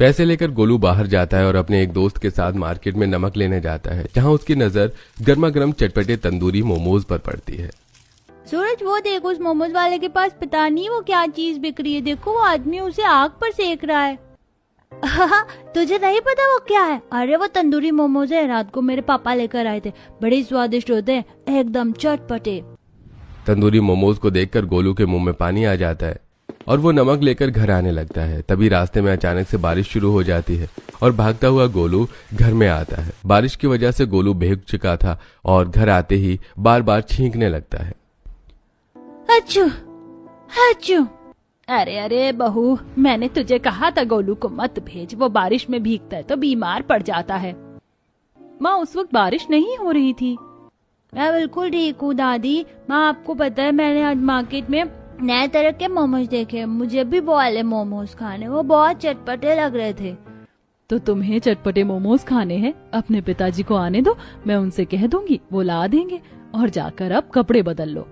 पैसे लेकर गोलू बाहर जाता है और अपने एक दोस्त के साथ मार्केट में नमक लेने जाता है, जहां उसकी नजर गर्मा गर्म चटपटे तंदूरी मोमोज पर पड़ती है। सूरज वो देखो, उस मोमोज वाले के पास पता नहीं वो क्या चीज बिक रही है। देखो वो आदमी उसे आग पर सेक रहा है। तुझे नहीं पता वो क्या है? अरे वो तंदूरी मोमोज है, रात को मेरे पापा लेकर आए थे, बड़े स्वादिष्ट होते हैं, एकदम चटपटे। तंदूरी मोमोज को देखकर गोलू के मुंह में पानी आ जाता है और वो नमक लेकर घर आने लगता है। तभी रास्ते में अचानक से बारिश शुरू हो जाती है और भागता हुआ गोलू घर में आता है। बारिश की वजह से गोलू भीग चुका था और घर आते ही बार बार छींकने लगता है। अच्छू अच्छू। अरे अरे बहू, मैंने तुझे कहा था गोलू को मत भेज, वो बारिश में भीगता है तो बीमार पड़ जाता है। माँ उस वक्त बारिश नहीं हो रही थी। मैं बिल्कुल ठीक हूँ दादी। माँ आपको पता है मैंने आज मार्केट में नए तरह के मोमोज देखे, मुझे भी वो वाले मोमोज खाने, वो बहुत चटपटे लग रहे थे। तो तुम्हें चटपटे मोमोज खाने हैं? अपने पिताजी को आने दो, मैं उनसे कह दूंगी, वो ला देंगे। और जाकर अब कपड़े बदल लो।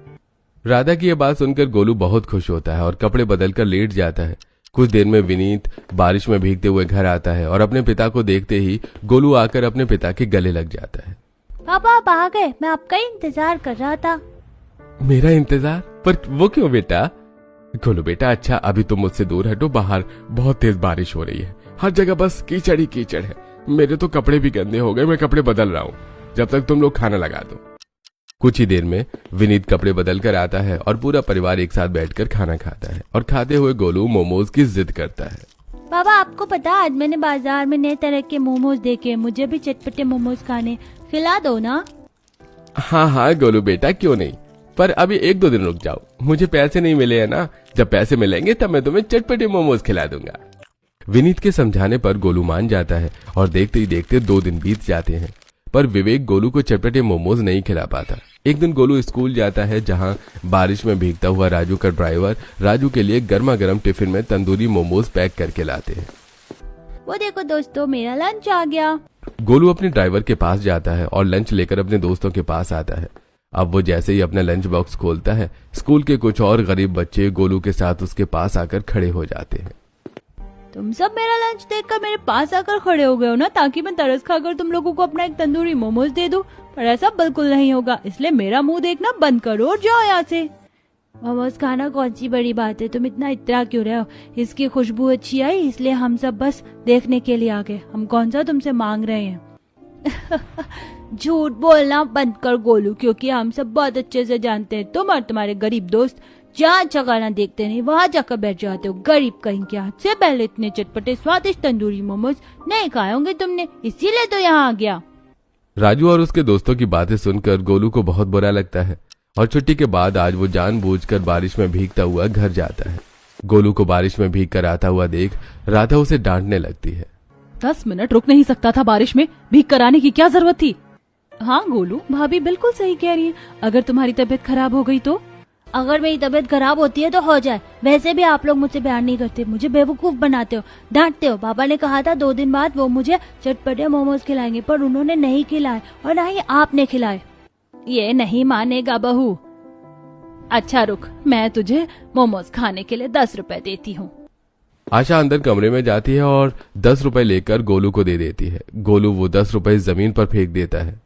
राधा की यह बात सुनकर गोलू बहुत खुश होता है और कपड़े बदलकर लेट जाता है। कुछ देर में विनीत बारिश में भीगते हुए घर आता है और अपने पिता को देखते ही गोलू आकर अपने पिता के गले लग जाता है। पापा आप आ गए, मैं आपका इंतजार कर रहा था। मेरा इंतजार? पर वो क्यों बेटा? गोलू बेटा अच्छा अभी तुम मुझसे दूर हटो, बाहर बहुत तेज बारिश हो रही है, हर जगह बस कीचड़ ही कीचड़ है। मेरे तो कपड़े भी गंदे हो गए, मैं कपड़े बदल रहा हूँ, जब तक तुम लोग खाना लगा दो। कुछ ही देर में विनीत कपड़े बदल कर आता है और पूरा परिवार एक साथ बैठकर खाना खाता है और खाते हुए गोलू मोमोज की जिद करता है। पापा आपको पता आज मैंने बाजार में नए तरह के मोमोज देखे, मुझे भी चटपटे मोमोज खाने, खिला दो ना। हाँ हाँ गोलू बेटा क्यों नहीं, पर अभी 1-2 दिन रुक जाओ, मुझे पैसे नहीं मिले हैं ना, जब पैसे मिलेंगे तब मैं तुम्हें चटपटे मोमोज खिला दूंगा। विनीत के समझाने पर गोलू मान जाता है और देखते ही देखते 2 दिन बीत जाते हैं, पर विवेक गोलू को चटपटे मोमोज नहीं खिला पाता। एक दिन गोलू स्कूल जाता है, जहां बारिश में भीगता हुआ राजू का ड्राइवर राजू के लिए गर्मा गर्म टिफिन में तंदूरी मोमोज पैक करके लाते हैं। वो देखो दोस्तों, मेरा लंच आ गया। गोलू अपने ड्राइवर के पास जाता है और लंच लेकर अपने दोस्तों के पास आता है। अब वो जैसे ही अपना लंच बॉक्स खोलता है, स्कूल के कुछ और गरीब बच्चे गोलू के साथ उसके पास आकर खड़े हो जाते हैं। तुम सब मेरा लंच देखकर मेरे पास आकर खड़े हो गए हो ना, ताकि मैं तरस खाकर तुम लोगों को अपना एक तंदूरी मोमोज दे दूं, पर ऐसा बिल्कुल नहीं होगा, इसलिए मेरा मुंह देखना बंद करो और जाओ यहाँ से। मोमोज खाना कौन सी बड़ी बात है, तुम इतना इतरा क्यों रहे हो? इसकी खुशबू अच्छी आई इसलिए हम सब बस देखने के लिए आ गए, हम कौन सा तुमसे मांग रहे हैं। झूठ बोलना बंद कर गोलू, क्योंकि हम सब बहुत अच्छे से जानते हैं तुम और तुम्हारे गरीब दोस्त जहाँ जगह देखते नहीं वहाँ जाकर बैठ जाते हो। गरीब कहीं के हाथ से पहले इतने चटपटे स्वादिष्ट तंदूरी मोमोज नहीं खाए होंगे तुमने, इसीलिए तो यहाँ आ गया। राजू और उसके दोस्तों की बातें सुनकर गोलू को बहुत बुरा लगता है और छुट्टी के बाद आज वो जानबूझकर बारिश में भीगता हुआ घर जाता है। गोलू को बारिश में भीग कर आता हुआ देख राधा उसे डांटने लगती है। 10 मिनट रुक नहीं सकता था बारिश में, भीग कर आने की क्या जरूरत थी? हाँ गोलू, भाभी बिल्कुल सही कह रही है, अगर तुम्हारी तबीयत खराब हो गई तो? अगर मेरी तबीयत खराब होती है तो हो जाए, वैसे भी आप लोग मुझसे प्यार नहीं करते, मुझे बेवकूफ बनाते हो, डांटते हो। पापा ने कहा था 2 दिन बाद वो मुझे चटपटे मोमोज खिलाएंगे, पर उन्होंने नहीं खिलाए और ना ही आपने खिलाए। ये नहीं मानेगा बहू। अच्छा रुक, मैं तुझे मोमोज खाने के लिए 10 रुपए देती हूँ। आशा अंदर कमरे में जाती है और 10 रुपए लेकर गोलू को दे देती है। गोलू वो 10 रुपए जमीन पर फेंक देता है।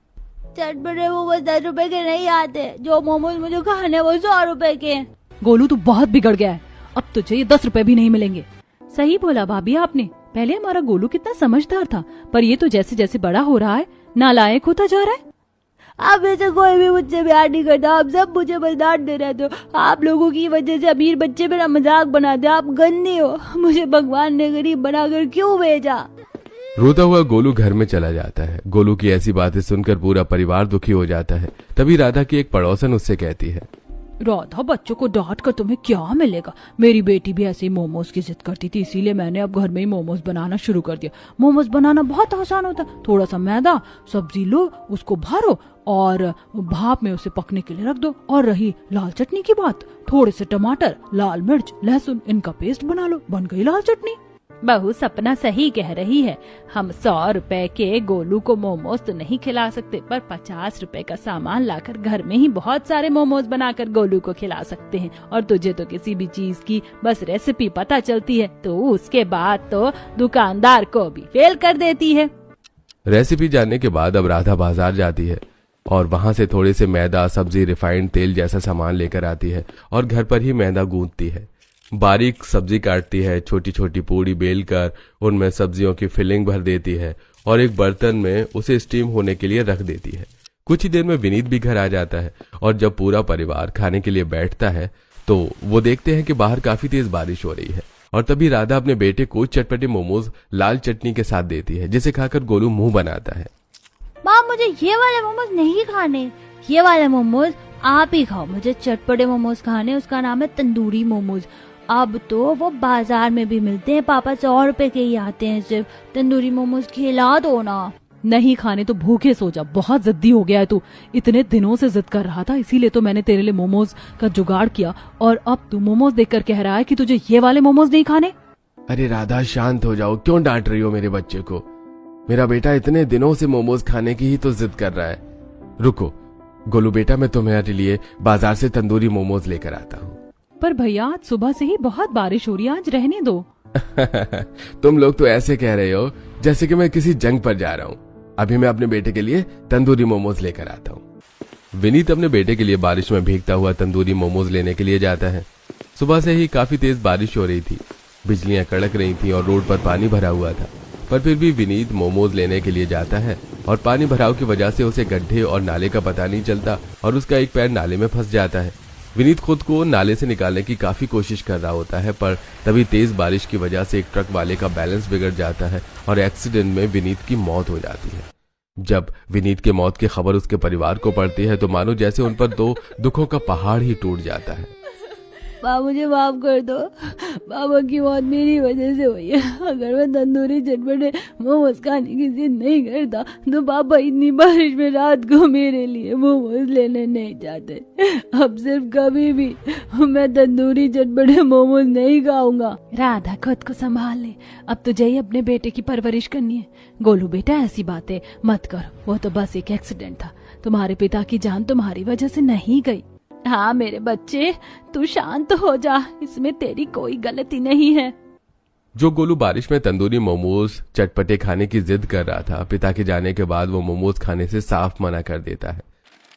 चटपटे मोमोज 10 रुपए के नहीं आते, जो मोमोज मुझे खाने वो 100 रुपए के। गोलू तू बहुत बिगड़ गया है, अब तुझे ये 10 रुपए भी नहीं मिलेंगे। सही बोला भाभी आपने, पहले हमारा गोलू कितना समझदार था, पर ये तो जैसे जैसे बड़ा हो रहा है नालायक होता जा रहा है। आप वैसे कोई भी मुझसे प्यार नहीं करता, आप सब मुझे बस डांट दे रहे थे। आप लोगों की वजह से अमीर बच्चे मेरा मजाक बनाते, आप गंदे हो, मुझे भगवान ने गरीब बनाकर क्यों भेजा। रोता हुआ गोलू घर में चला जाता है। गोलू की ऐसी बातें सुनकर पूरा परिवार दुखी हो जाता है। तभी राधा की एक पड़ोसन उससे कहती है, राधा बच्चों को डांट कर तुम्हें क्या मिलेगा? मेरी बेटी भी ऐसे ही मोमोज की जिद करती थी, इसीलिए मैंने अब घर में ही मोमोज बनाना शुरू कर दिया। मोमोज बनाना बहुत आसान होता है, थोड़ा सा मैदा, सब्जी लो, उसको भरो और भाप में उसे पकने के लिए रख दो। और रही लाल चटनी की बात, थोड़े से टमाटर, लाल मिर्च, लहसुन, इनका पेस्ट बना लो, बन गई लाल चटनी। बहू सपना सही कह रही है। हम 100 रुपए के गोलू को मोमोज तो नहीं खिला सकते, पर 50 रुपए का सामान लाकर घर में ही बहुत सारे मोमोज बनाकर गोलू को खिला सकते हैं। और तुझे तो किसी भी चीज की बस रेसिपी पता चलती है, तो उसके बाद तो दुकानदार को भी फेल कर देती है। रेसिपी जानने के बाद अब राधा बाजार जाती है और वहां से थोड़े से मैदा, सब्जी, रिफाइंड तेल जैसा सामान लेकर आती है और घर पर ही मैदा गूंथती है। बारीक सब्जी काटती है, छोटी छोटी पूड़ी बेलकर उनमें सब्जियों की फिलिंग भर देती है और एक बर्तन में उसे स्टीम होने के लिए रख देती है। कुछ ही देर में विनीत भी घर आ जाता है और जब पूरा परिवार खाने के लिए बैठता है तो वो देखते हैं कि बाहर काफी तेज बारिश हो रही है और तभी राधा अपने बेटे को चटपटे मोमोज लाल चटनी के साथ देती है, जिसे खाकर गोलू मुंह बनाता है। माँ मुझे ये वाले मोमोज नहीं खाने, ये वाले मोमोज आप ही खाओ। मुझे चटपटे मोमोज खाने, उसका नाम है तंदूरी मोमोज। अब तो वो बाजार में भी मिलते हैं, पापा 100 रुपए के ही आते हैं सिर्फ। तंदूरी मोमोज खिला दो ना। नहीं खाने तो भूखे सो जा, बहुत जिद्दी हो गया है तू। इतने दिनों से जिद कर रहा था, इसीलिए तो मैंने तेरे लिए मोमोज का जुगाड़ किया और अब तू मोमोज देखकर कह रहा है कि तुझे ये वाले मोमोज नहीं खाने। अरे राधा शांत हो जाओ, क्यों डांट रही हो मेरे बच्चे को? मेरा बेटा इतने दिनों से मोमोज खाने की ही तो जिद कर रहा है। रुको गोलू बेटा, मैं तुम्हारे लिए बाजार से तंदूरी मोमोज लेकर आता हूँ। पर भैया आज सुबह से ही बहुत बारिश हो रही है, आज रहने दो। तुम लोग तो ऐसे कह रहे हो जैसे कि मैं किसी जंग पर जा रहा हूँ। अभी मैं अपने बेटे के लिए तंदूरी मोमोज लेकर आता हूँ। विनीत अपने बेटे के लिए बारिश में भीगता हुआ तंदूरी मोमोज लेने के लिए जाता है। सुबह से ही काफी तेज बारिश हो रही थी, बिजलियां कड़क रही थी और रोड पर पानी भरा हुआ था, पर फिर भी विनीत मोमोज लेने के लिए जाता है और पानी भराव की वजह से उसे गड्ढे और नाले का पता नहीं चलता और उसका एक पैर नाले में फंस जाता है। विनीत खुद को नाले से निकालने की काफी कोशिश कर रहा होता है, पर तभी तेज बारिश की वजह से एक ट्रक वाले का बैलेंस बिगड़ जाता है और एक्सीडेंट में विनीत की मौत हो जाती है। जब विनीत के मौत की खबर उसके परिवार को पड़ती है तो मानो जैसे उन पर 2 दुखों का पहाड़ ही टूट जाता है। माँ मुझे माफ कर दो, पापा की मौत मेरी वजह से हुई है। अगर मैं तंदूरी चटपटे मोमोज खाने की जिद नहीं करता तो पापा इतनी बारिश में रात को मेरे लिए मोमोज लेने नहीं जाते। अब सिर्फ कभी भी मैं तंदूरी चटपटे मोमोज नहीं खाऊंगा। राधा खुद को संभाल ले, अब तुझे ही अपने बेटे की परवरिश करनी है। गोलू बेटा ऐसी बातें मत करो, वो तो बस एक एक्सीडेंट था, तुम्हारे पिता की जान तुम्हारी वजह से नहीं गई। हाँ मेरे बच्चे, तू शांत हो जा, इसमें तेरी कोई गलती नहीं है। जो गोलू बारिश में तंदूरी मोमोज चटपटे खाने की जिद कर रहा था, पिता के जाने के बाद वो मोमोज खाने से साफ मना कर देता है।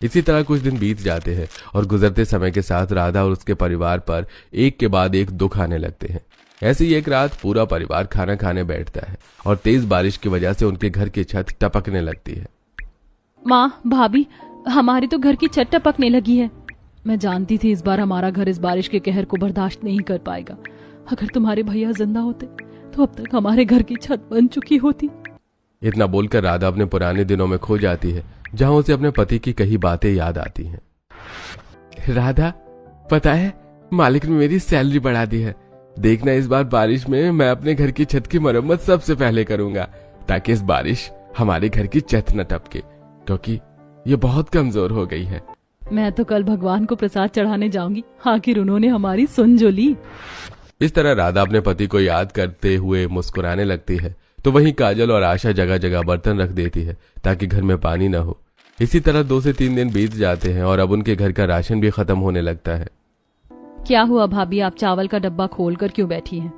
इसी तरह कुछ दिन बीत जाते हैं और गुजरते समय के साथ राधा और उसके परिवार पर एक के बाद एक दुख आने लगते हैं। ऐसे ही एक रात पूरा परिवार खाना खाने बैठता है और तेज बारिश की वजह से उनके घर की छत टपकने लगती है। माँ, भाभी, हमारी तो घर की छत टपकने लगी है। मैं जानती थी इस बार हमारा घर इस बारिश के कहर को बर्दाश्त नहीं कर पाएगा। अगर तुम्हारे भैया जिंदा होते तो अब तक हमारे घर की छत बन चुकी होती। इतना बोलकर राधा अपने पुराने दिनों में खो जाती है, जहां उसे अपने पति की कही बातें याद आती हैं। राधा, पता है मालिक ने मेरी सैलरी बढ़ा दी है। देखना इस बार बारिश में मैं अपने घर की छत की मरम्मत सबसे पहले करूंगा, ताकि इस बारिश हमारे घर की छत न टपके, क्योंकि ये बहुत कमजोर हो गई है। मैं तो कल भगवान को प्रसाद चढ़ाने जाऊंगी, आखिर उन्होंने हमारी सुन जो ली। इस तरह राधा अपने पति को याद करते हुए मुस्कुराने लगती है, तो वहीं काजल और आशा जगह जगह बर्तन रख देती है ताकि घर में पानी न हो। इसी तरह 2 से 3 दिन बीत जाते हैं और अब उनके घर का राशन भी खत्म होने लगता है। क्या हुआ भाभी, आप चावल का डब्बा खोलकर क्यों बैठी हैं?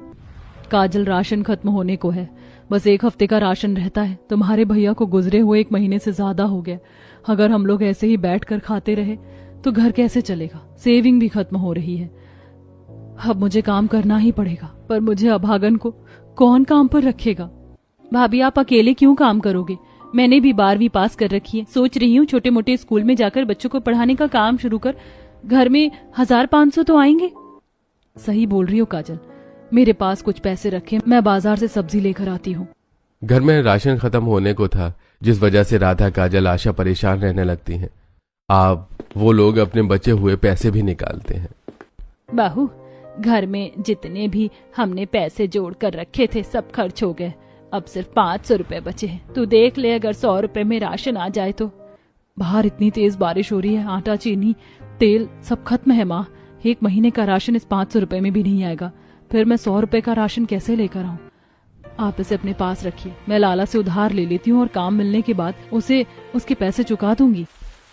काजल, राशन खत्म होने को है, बस 1 हफ्ते का राशन रहता है। तुम्हारे भैया को गुजरे हुए 1 महीने से ज्यादा हो गया। अगर हम लोग ऐसे ही बैठकर खाते रहे तो घर कैसे चलेगा? सेविंग भी खत्म हो रही है। अब मुझे काम करना ही पड़ेगा, पर मुझे अभागन को कौन काम पर रखेगा? भाभी, आप अकेले क्यों काम करोगे? मैंने भी 12वीं पास कर रखी है। सोच रही हूँ छोटे मोटे स्कूल में जाकर बच्चों को पढ़ाने का काम शुरू कर, घर में 1500 तो आएंगे। सही बोल रही हो काजल, मेरे पास कुछ पैसे रखे, मैं बाजार से सब्जी लेकर आती हूँ। घर में राशन खत्म होने को था, जिस वजह से राधा, काजल, आशा परेशान रहने लगती हैं। अब वो लोग अपने बचे हुए पैसे भी निकालते हैं। बहू, घर में जितने भी हमने पैसे जोड़ कर रखे थे सब खर्च हो गए। अब सिर्फ 500 रुपए बचे हैं। तू देख ले, अगर 100 रुपए में राशन आ जाए तो। बाहर इतनी तेज बारिश हो रही है, आटा, चीनी, तेल सब खत्म है माँ। 1 महीने का राशन इस 500 रुपए में भी नहीं आएगा। फिर मैं 100 रुपए का राशन कैसे लेकर आऊं? आप इसे अपने पास रखिए, मैं लाला से उधार ले लेती हूँ और काम मिलने के बाद उसे उसके पैसे चुका दूंगी।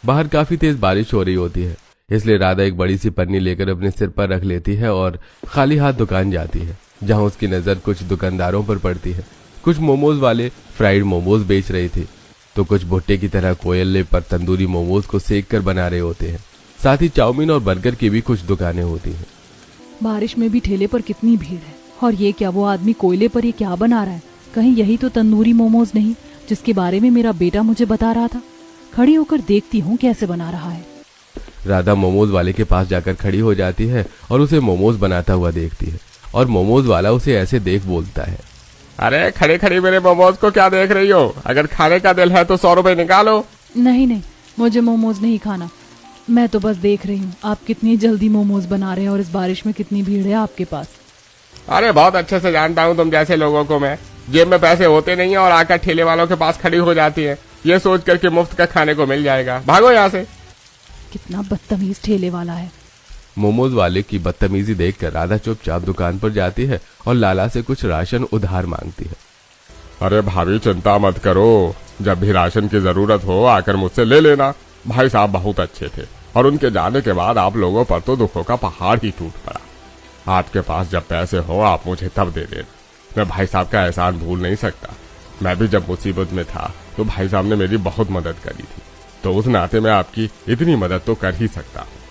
बाहर काफी तेज बारिश हो रही होती है, इसलिए राधा एक बड़ी सी पन्नी लेकर अपने सिर पर रख लेती है और खाली हाथ दुकान जाती है, जहाँ उसकी नजर कुछ दुकानदारों पर पड़ती है। कुछ मोमोज वाले फ्राइड मोमोज बेच रहे थे, तो कुछ भुट्टे की तरह कोयले पर तंदूरी मोमोज को सेक कर बना रहे होते हैं। साथ ही चाउमीन और बर्गर की भी कुछ दुकानें होती हैं। बारिश में भी ठेले पर कितनी भीड़ है, और ये क्या, वो आदमी कोयले पर ये क्या बना रहा है? कहीं यही तो तंदूरी मोमोज नहीं जिसके बारे में मेरा बेटा मुझे बता रहा था? खड़ी होकर देखती हूँ कैसे बना रहा है। राधा मोमोज वाले के पास जाकर खड़ी हो जाती है और उसे मोमोज बनाता हुआ देखती है, और मोमोज वाला उसे ऐसे देख बोलता है, अरे खड़ी खड़ी मेरे मोमोज को क्या देख रही हो? अगर खाने का दिल है तो 100 रुपए निकालो। नहीं नहीं, मुझे मोमोज नहीं खाना, मैं तो बस देख रही हूँ आप कितनी जल्दी मोमोज बना रहे हैं और इस बारिश में कितनी भीड़ है आपके पास। अरे बहुत अच्छे से जानता हूँ तुम जैसे लोगों को मैं। जेब में पैसे होते नहीं है और आकर ठेले वालों के पास खड़ी हो जाती है, ये सोच कर के मुफ्त का खाने को मिल जाएगा। भागो यहाँ से। कितना बदतमीज ठेले वाला है। मोमोज वाले की बदतमीजी देखकर राधा चुपचाप दुकान पर जाती है और लाला से कुछ राशन उधार मांगती है। अरे भाभी चिंता मत करो, जब भी राशन की जरूरत हो आकर मुझसे ले लेना। भाई साहब बहुत अच्छे थे और उनके जाने के बाद आप लोगों पर तो दुखों का पहाड़ ही टूट पड़ा। आपके पास जब पैसे हो आप मुझे तब दे देना, मैं भाई साहब का एहसान भूल नहीं सकता। मैं भी जब मुसीबत में था तो भाई साहब ने मेरी बहुत मदद करी थी, तो उस नाते मैं आपकी इतनी मदद तो कर ही सकता हूँ।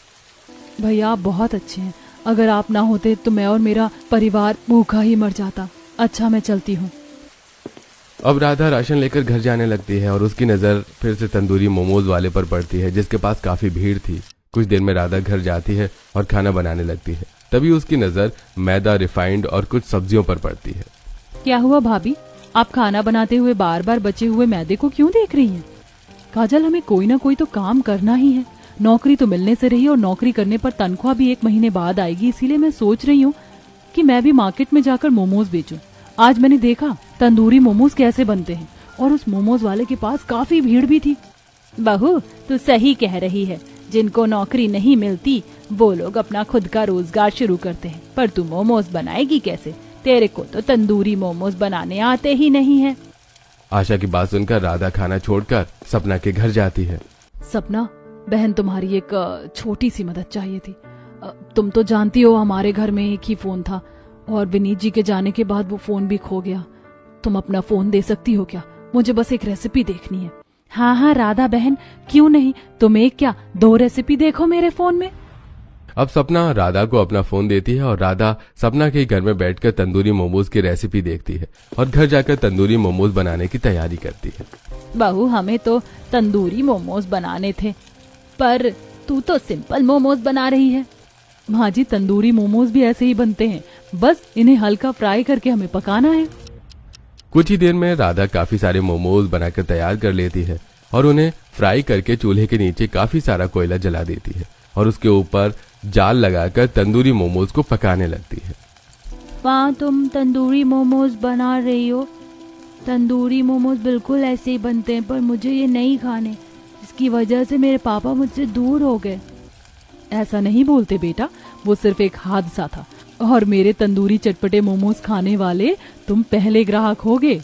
भैया आप बहुत अच्छे हैं, अगर आप ना होते तो मैं और मेरा परिवार भूखा ही मर जाता। अच्छा मैं चलती हूँ। अब राधा राशन लेकर घर जाने लगती है और उसकी नजर फिर से तंदूरी मोमोज वाले पर पड़ती है, जिसके पास काफी भीड़ थी। कुछ देर में राधा घर जाती है और खाना बनाने लगती है। तभी उसकी नजर मैदा, रिफाइंड और कुछ सब्जियों पर पड़ती है। क्या हुआ भाभी, आप खाना बनाते हुए बार बार बचे हुए मैदे को क्यों देख रही हैं? काजल, हमें कोई ना कोई तो काम करना ही है। नौकरी तो मिलने से रही और नौकरी करने पर तनख्वाह भी 1 महीने बाद आएगी, इसीलिए मैं सोच रही हूँ कि मैं भी मार्केट में जाकर मोमोज बेचूं। आज मैंने देखा तंदूरी मोमोज कैसे बनते हैं और उस मोमोज वाले के पास काफी भीड़ भी थी। बहू तू सही कह रही है, जिनको नौकरी नहीं मिलती वो लोग अपना खुद का रोजगार शुरू करते हैं। पर तू मोमोज बनाएगी कैसे? तेरे को तो तंदूरी मोमोज बनाने आते ही नहीं है। आशा की बात सुनकर राधा खाना छोड़कर सपना के घर जाती है। सपना बहन, तुम्हारी एक छोटी सी मदद चाहिए थी। तुम तो जानती हो हमारे घर में एक ही फोन था और विनीत जी के जाने के बाद वो फोन भी खो गया। तुम अपना फोन दे सकती हो क्या? मुझे बस एक रेसिपी देखनी है। हाँ राधा बहन, क्यों नहीं, तुम एक क्या 2 रेसिपी देखो मेरे फोन में। अब सपना राधा को अपना फोन देती है और राधा सपना के घर में बैठकर तंदूरी मोमोज की रेसिपी देखती है और घर जाकर तंदूरी मोमोज बनाने की तैयारी करती है। बहू हमें तो तंदूरी मोमोज बनाने थे, पर तू तो सिंपल मोमोज बना रही है। माँ जी, तंदूरी मोमोज भी ऐसे ही बनते हैं, बस इन्हें हल्का फ्राई करके हमें पकाना है। कुछ ही देर में राधा काफी सारे मोमोज बनाकर तैयार कर लेती है और उन्हें फ्राई करके चूल्हे के नीचे काफी सारा कोयला जला देती है और उसके ऊपर जाल लगाकर तंदूरी मोमोज को पकाने लगती है। माँ, तुम तंदूरी मोमोज बना रही हो। तंदूरी मोमोज बिल्कुल ऐसे ही बनते हैं, पर मुझे ये नहीं खाने। इसकी वजह से मेरे पापा मुझसे दूर हो गए। ऐसा नहीं बोलते बेटा, वो सिर्फ एक हादसा था और मेरे तंदूरी चटपटे मोमोज खाने वाले तुम पहले ग्राहक होगे।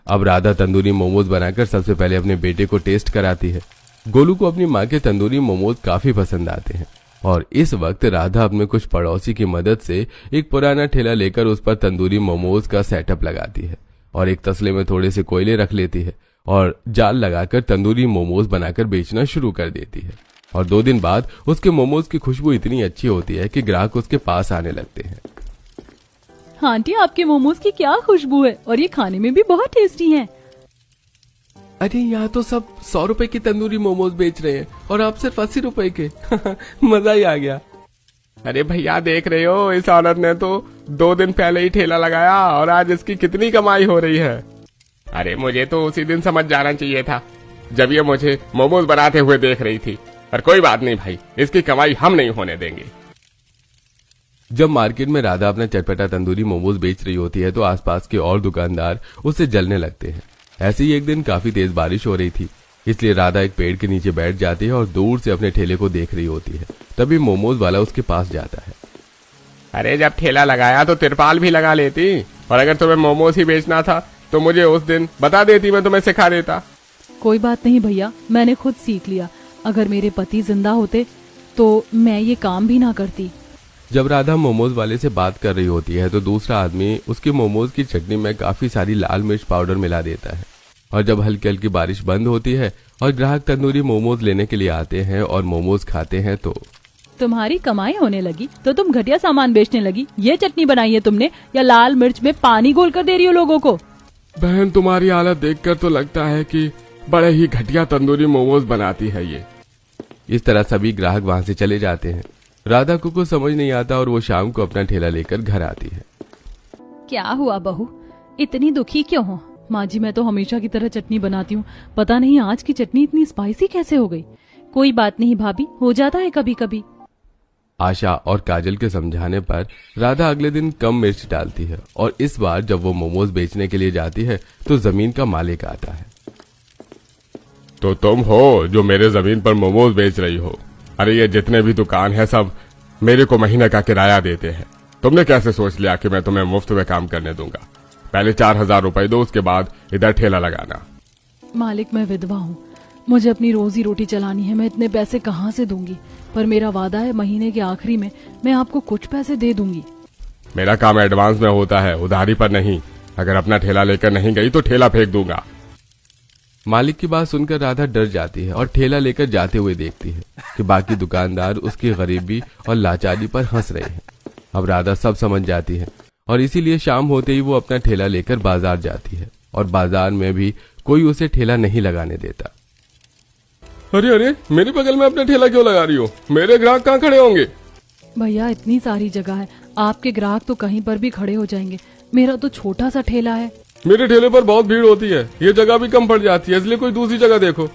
अब राधा तंदूरी मोमोज बनाकर सबसे पहले अपने बेटे को टेस्ट कराती है। गोलू को अपनी माँ के तंदूरी मोमोज काफी पसंद आते हैं और इस वक्त राधा अपने कुछ पड़ोसी की मदद से एक पुराना ठेला लेकर उस पर तंदूरी मोमोज का सेटअप लगाती है और एक तसले में थोड़े से कोयले रख लेती है और जाल लगाकर तंदूरी मोमोज बनाकर बेचना शुरू कर देती है। और 2 दिन बाद उसके मोमोज की खुशबू इतनी अच्छी होती है कि ग्राहक उसके पास आने लगते हैं। आंटी, आपके मोमोज की क्या खुशबू है और ये खाने में भी बहुत टेस्टी हैं। अरे यहाँ तो सब 100 रुपए की तंदूरी मोमोज बेच रहे हैं और आप सिर्फ 80 रुपए के। मजा ही आ गया। अरे भैया देख रहे हो, इस औरत ने तो 2 दिन पहले ही ठेला लगाया और आज इसकी कितनी कमाई हो रही है। अरे मुझे तो उसी दिन समझ जाना चाहिए था जब ये मुझे मोमोज बनाते हुए देख रही थी। पर कोई बात नहीं भाई, इसकी कमाई हम नहीं होने देंगे। जब मार्केट में राधा अपना चटपटा तंदूरी मोमोज बेच रही होती है तो आसपास के और दुकानदार उससे जलने लगते हैं। ऐसे ही एक दिन काफी तेज बारिश हो रही थी, इसलिए राधा एक पेड़ के नीचे बैठ जाती है और दूर से अपने ठेले को देख रही होती है। तभी मोमोज वाला उसके पास जाता है। अरे जब ठेला लगाया तो तिरपाल भी लगा लेती, और अगर तुम्हें मोमोज ही बेचना था तो मुझे उस दिन बता देती, मैं तुम्हें सिखा देता। कोई बात नहीं भैया, मैंने खुद सीख लिया। अगर मेरे पति जिंदा होते तो मैं ये काम भी ना करती। जब राधा मोमोज वाले से बात कर रही होती है तो दूसरा आदमी उसकी मोमोज की चटनी में काफी सारी लाल मिर्च पाउडर मिला देता है। और जब हल्की हल्की बारिश बंद होती है और ग्राहक तंदूरी मोमोज लेने के लिए आते हैं और मोमोज खाते हैं तो तुम्हारी कमाई होने लगी तो तुम घटिया सामान बेचने लगी। ये चटनी बनाई है तुमने या लाल मिर्च में पानी घोल कर दे रही हो लोगों को? बहन, तुम्हारी हालत देखकर तो लगता है कि बड़े ही घटिया तंदूरी मोमोज बनाती है ये। इस तरह सभी ग्राहक वहां से चले जाते हैं। राधा को कुछ समझ नहीं आता और वो शाम को अपना ठेला लेकर घर आती है। क्या हुआ बहू, इतनी दुखी क्यों हो? माँ जी, मैं तो हमेशा की तरह चटनी बनाती हूँ, पता नहीं आज की चटनी इतनी स्पाइसी कैसे हो गई। कोई बात नहीं भाभी, हो जाता है कभी कभी। आशा और काजल के समझाने पर राधा अगले दिन कम मिर्च डालती है और इस बार जब वो मोमोज बेचने के लिए जाती है तो जमीन का मालिक आता है। तो तुम हो जो मेरे जमीन पर मोमोज बेच रही हो? अरे ये जितने भी दुकान है सब मेरे को महीने का किराया देते हैं। तुमने कैसे सोच लिया कि मैं तुम्हें मुफ्त में काम करने दूंगा? पहले 4000 रुपए दो, उसके बाद इधर ठेला लगाना। मालिक, मैं विधवा हूँ, मुझे अपनी रोजी रोटी चलानी है, मैं इतने पैसे कहाँ से दूंगी? पर मेरा वादा है महीने के आखिरी में मैं आपको कुछ पैसे दे दूंगी। मेरा काम एडवांस में होता है, उधारी पर नहीं। अगर अपना ठेला लेकर नहीं गई तो ठेला फेंक दूंगा। मालिक की बात सुनकर राधा डर जाती है और ठेला लेकर जाते हुए देखती है कि बाकी दुकानदार उसकी गरीबी और लाचारी पर हंस रहे हैं। अब राधा सब समझ जाती है और इसीलिए शाम होते ही वो अपना ठेला लेकर बाजार जाती है और बाजार में भी कोई उसे ठेला नहीं लगाने देता। अरे अरे, मेरे बगल में अपना ठेला क्यों लगा रही हो? मेरे ग्राहक कहाँ खड़े होंगे? भैया, इतनी सारी जगह है, आपके ग्राहक तो कहीं पर भी खड़े हो जाएंगे। मेरा तो छोटा सा ठेला है। मेरे ठेले पर बहुत भीड़ होती है, ये जगह भी कम पड़ जाती है, इसलिए कोई दूसरी जगह देखो।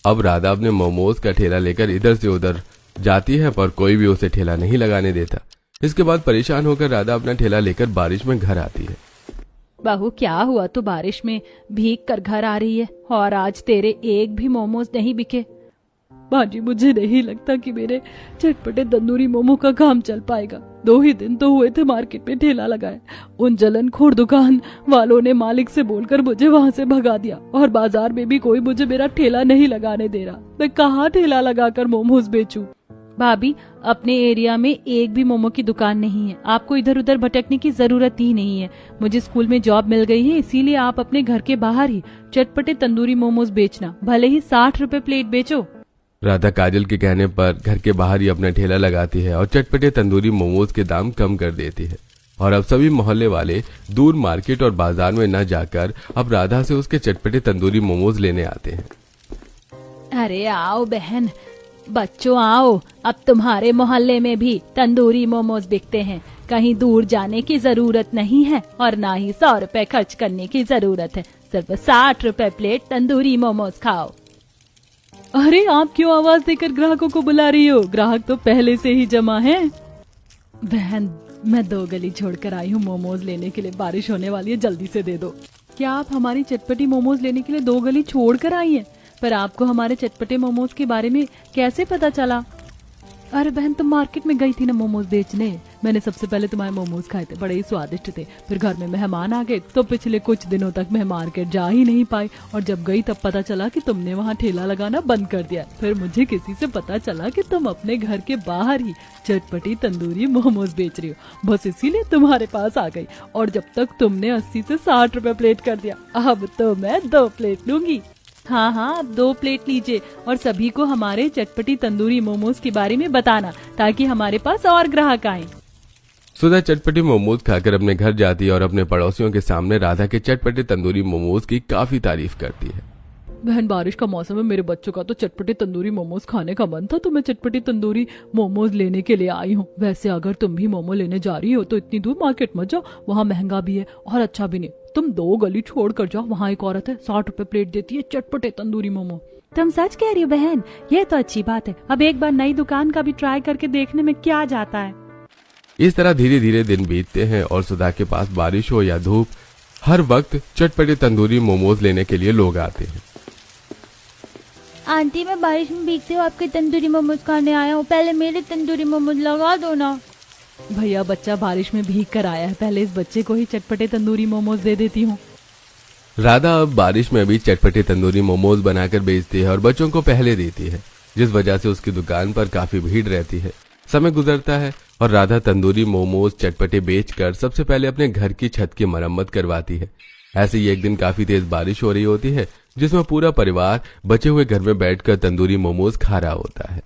अब राधा अपने मोमोज का ठेला लेकर इधर से उधर जाती है पर कोई भी उसे ठेला नहीं लगाने देता। इसके बाद परेशान होकर राधा अपना ठेला लेकर बारिश में घर आती है। बहू, क्या हुआ? तू बारिश में भीग कर घर आ रही है और आज तेरे एक भी मोमोज नहीं बिके। भाजी, मुझे नहीं लगता कि मेरे चटपटे तंदूरी मोमो का काम चल पाएगा। 2 ही दिन तो हुए थे मार्केट में ठेला लगाए। उन जलनखोर दुकान वालों ने मालिक से बोलकर मुझे वहां से भगा दिया और बाजार में भी कोई मुझे मेरा ठेला नहीं लगाने दे रहा। मैं कहाँ ठेला लगाकर मोमोज बेचूं? भाभी, अपने एरिया में एक भी मोमो की दुकान नहीं है, आपको इधर उधर भटकने की जरूरत ही नहीं है। मुझे स्कूल में जॉब मिल गई है, इसीलिए आप अपने घर के बाहर ही चटपटे तंदूरी मोमोज बेचना, भले ही 60 रुपए प्लेट बेचो। राधा काजल के कहने पर घर के बाहर ही अपना ठेला लगाती है और चटपटे तंदूरी मोमोज के दाम कम कर देती है। और अब सभी मोहल्ले वाले दूर मार्केट और बाजार में न जाकर अब राधा से उसके चटपटे तंदूरी मोमोज लेने आते हैं। अरे आओ बहन, बच्चों आओ, अब तुम्हारे मोहल्ले में भी तंदूरी मोमोज बिकते हैं। कहीं दूर जाने की जरूरत नहीं है और ना ही 100 रुपए खर्च करने की जरूरत है। सिर्फ 60 रुपए प्लेट तंदूरी मोमोज खाओ। अरे, आप क्यों आवाज देकर ग्राहकों को बुला रही हो? ग्राहक तो पहले से ही जमा है। बहन, मैं 2 गली छोड़कर आई हूँ मोमोज लेने के लिए, बारिश होने वाली है, जल्दी से दे दो। क्या आप हमारी चटपटी मोमोज लेने के लिए 2 गली छोड़कर आई हैं? पर आपको हमारे चटपटे मोमोज के बारे में कैसे पता चला? अरे बहन, तुम मार्केट में गई थी ना मोमोज बेचने, मैंने सबसे पहले तुम्हारे मोमोज खाए थे, बड़े ही स्वादिष्ट थे। फिर घर में मेहमान आ गए तो पिछले कुछ दिनों तक मैं मार्केट जा ही नहीं पाई और जब गई तब पता चला कि तुमने वहाँ ठेला लगाना बंद कर दिया। फिर मुझे किसी से पता चला कि तुम अपने घर के बाहर ही चटपटी तंदूरी मोमोज बेच रही हो, बस इसीलिए तुम्हारे पास आ गई। और जब तक तुमने 80 से 60 रुपए प्लेट कर दिया, अब तो मैं 2 प्लेट लूंगी। हाँ हाँ, अब 2 प्लेट लीजिए और सभी को हमारे चटपटी तंदूरी मोमोज के बारे में बताना ताकि हमारे पास और ग्राहक आएं। सुधा चटपटी मोमोज खाकर अपने घर जाती है और अपने पड़ोसियों के सामने राधा के चटपटे तंदूरी मोमोज की काफी तारीफ करती है। बहन, बारिश का मौसम है, मेरे बच्चों का तो चटपटे तंदूरी मोमोज खाने का मन था तो मैं चटपटी तंदूरी मोमोज लेने के लिए आई हूँ। वैसे अगर तुम भी मोमो लेने जा रही हो तो इतनी दूर मार्केट मत जाओ, वहाँ महंगा भी है और अच्छा भी नहीं। तुम 2 गली छोड़ कर जाओ, वहाँ एक औरत है 60 रुपए प्लेट देती है चटपटे तंदूरी मोमो। तुम सच कह रही हो बहन, ये तो अच्छी बात है। अब एक बार नई दुकान का भी ट्राई करके देखने में क्या जाता है। इस तरह धीरे धीरे दिन बीतते हैं और सुधा के पास बारिश हो या धूप, हर वक्त चटपटे तंदूरी मोमोज लेने के लिए लोग आते हैं। आंटी, मैं बारिश में भीगते हुए आपके तंदूरी मोमोज खाने आया हूँ, पहले मेरे तंदूरी मोमोज लगा दो ना। भैया बच्चा बारिश में भीग कर आया है, पहले इस बच्चे को ही चटपटे तंदूरी मोमोज दे देती हूँ। राधा अब बारिश में भी चटपटे तंदूरी मोमोज बनाकर बेचती है और बच्चों को पहले देती है, जिस वजह से उसकी दुकान पर काफी भीड़ रहती है। समय गुजरता है और राधा तंदूरी मोमोज चटपटे बेचकर सबसे पहले अपने घर की छत की मरम्मत करवाती है। ऐसे ही एक दिन काफी तेज बारिश हो रही होती है, जिसमें पूरा परिवार बचे हुए घर में बैठकर तंदूरी मोमोज खा रहा होता है।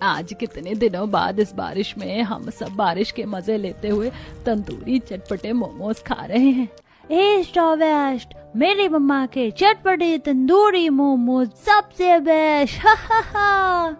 आज कितने दिनों बाद इस बारिश में हम सब बारिश के मजे लेते हुए तंदूरी चटपटे मोमोज खा रहे हैं। ईस्ट और वेस्ट, मेरी मम्मा के चटपटे तंदूरी मोमोज सबसे बेस्ट। हा हा हा।